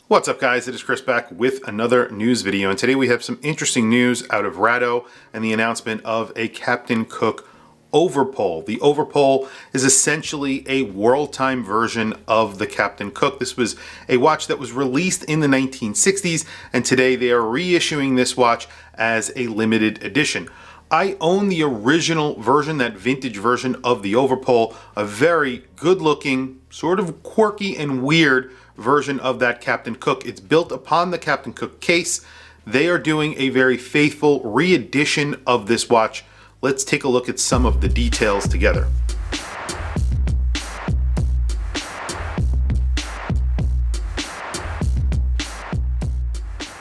What's up, guys? It is Chris back with another news video, and today we have some interesting news out of RADO and the announcement of a Captain Cook overpole. The overpole is essentially a world time version of the Captain Cook. This was a watch that was released in the 1960s, and today they are reissuing this watch as a limited edition. I own the original version, that vintage version of the overpole, a very good looking, sort of quirky and weird version of that Captain Cook. It's built upon the Captain Cook case. They are doing a very faithful re-edition of this watch. Let's take a look at some of the details together.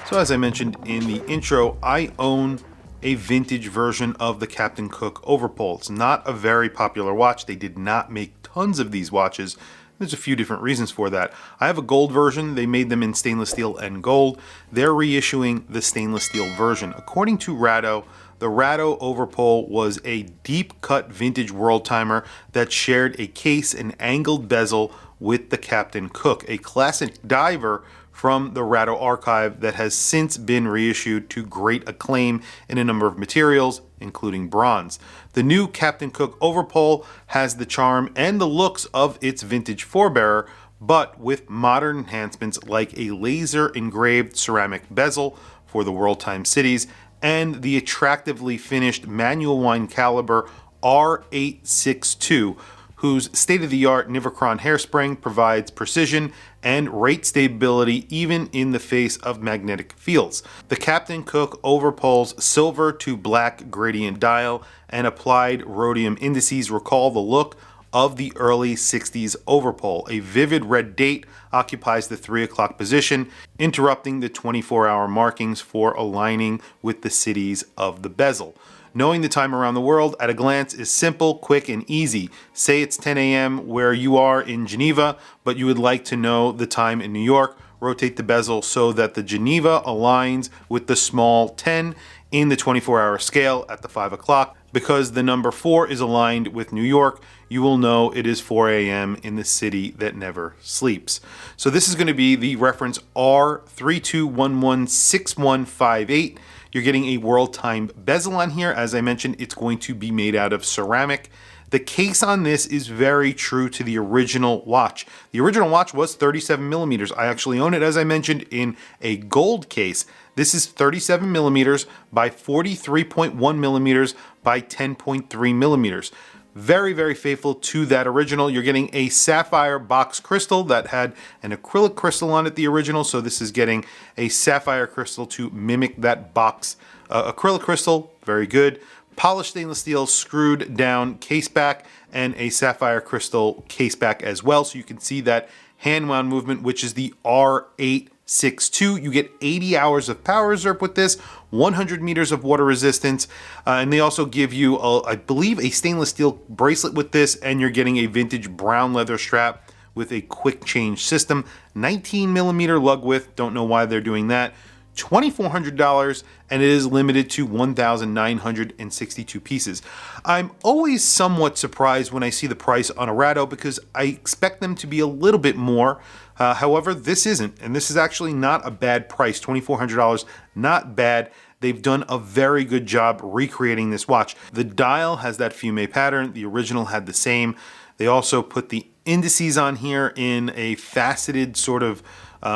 So as I mentioned in the intro, I own a vintage version of the Captain Cook overpole. It's not a very popular watch. They did not make tons of these watches. There's a few different reasons for that. I have a gold version. They made them in stainless steel and gold. They're reissuing the stainless steel version. According to RADO, the RADO overpole was a deep cut vintage world timer that shared a case and angled bezel with the Captain Cook, a classic diver from the RADO archive that has since been reissued to great acclaim in a number of materials, including bronze. The new Captain Cook overpole has the charm and the looks of its vintage forebearer, but with modern enhancements like a laser engraved ceramic bezel for the world time cities and the attractively finished manual wind caliber R862, whose state-of-the-art Nivercron hairspring provides precision and rate stability even in the face of magnetic fields. The Captain Cook overpole's silver to black gradient dial and applied rhodium indices recall the look of the early 60s overpole. A vivid red date occupies the 3 o'clock position, interrupting the 24-hour markings for aligning with the cities of the bezel. Knowing the time around the world at a glance is simple, quick, and easy. Say it's 10 a.m. where you are in Geneva, but you would like to know the time in New York. Rotate the bezel so that the Geneva aligns with the small 10 in the 24-hour scale at the 5 o'clock. Because the number 4 is aligned with New York, you will know it is 4 a.m. in the city that never sleeps. So this is going to be the reference R32116158. You're getting a world time bezel on here. As I mentioned, it's going to be made out of ceramic. The case on this is very true to the original watch. The original watch was 37 millimeters. I actually own it, as I mentioned, in a gold case. This is 37 millimeters by 43.1 millimeters by 10.3 millimeters. Very, very faithful to that original. You're getting a sapphire box crystal that had an acrylic crystal on it, the original. So this is getting a sapphire crystal to mimic that box acrylic crystal. Very good. Polished stainless steel screwed down case back and a sapphire crystal case back as well. So you can see that hand wound movement, which is the R862. You get 80 hours of power reserve with this, 100 meters of water resistance, and they also give you, I believe, a stainless steel bracelet with this, and you're getting a vintage brown leather strap with a quick change system. 19 millimeter lug width, don't know why they're doing that. $2,400, and it is limited to 1,962 pieces. I'm always somewhat surprised when I see the price on a RADO because I expect them to be a little bit more. However, this isn't, and this is actually not a bad price. $2,400, not bad. They've done a very good job recreating this watch. The dial has that fume pattern. The original had the same. They also put the indices on here in a faceted sort of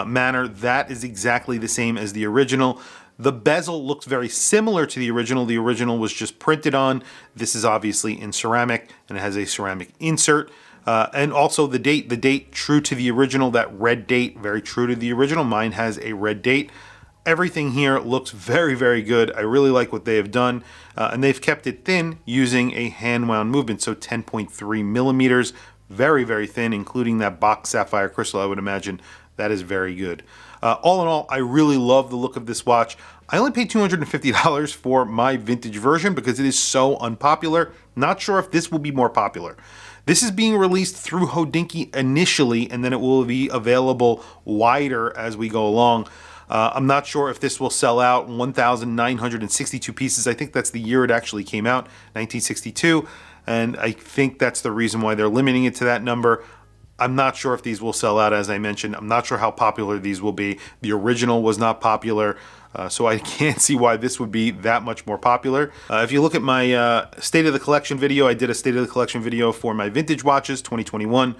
manner. That is exactly the same as the original. The bezel looks very similar to the original. The original was just printed on. This is obviously in ceramic, and it has a ceramic insert. And also the date true to the original, that red date, very true to the original. Mine has a red date. Everything here looks very, very good. I really like what they have done. And they've kept it thin using a hand wound movement. So 10.3 millimeters, very, very thin, including that box sapphire crystal, I would imagine. That is very good. All in all, I really love the look of this watch. I only paid $250 for my vintage version because it is so unpopular. Not sure if this will be more popular. This is being released through Hodinkee initially, and then it will be available wider as we go along. I'm not sure if this will sell out 1,962 pieces. I think that's the year it actually came out, 1962. And I think that's the reason why they're limiting it to that number. I'm not sure if these will sell out, as I mentioned. I'm not sure how popular these will be. The original was not popular, so I can't see why this would be that much more popular. If you look at my State of the Collection video, I did a State of the Collection video for my vintage watches, 2021.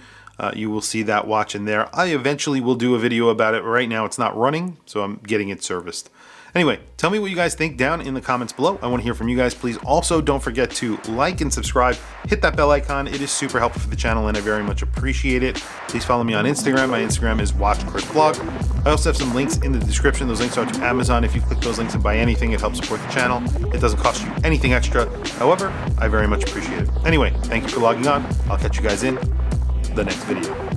You will see that watch in there. I eventually will do a video about it. Right now it's not running, so I'm getting it serviced. Anyway, tell me what you guys think down in the comments below. I want to hear from you guys. Please also don't forget to like and subscribe. Hit that bell icon. It is super helpful for the channel and I very much appreciate it. Please follow me on Instagram. My Instagram is WatchChrisBlog. I also have some links in the description. Those links are to Amazon. If you click those links and buy anything, it helps support the channel. It doesn't cost you anything extra. However, I very much appreciate it. Anyway, thank you for logging on. I'll catch you guys in the next video.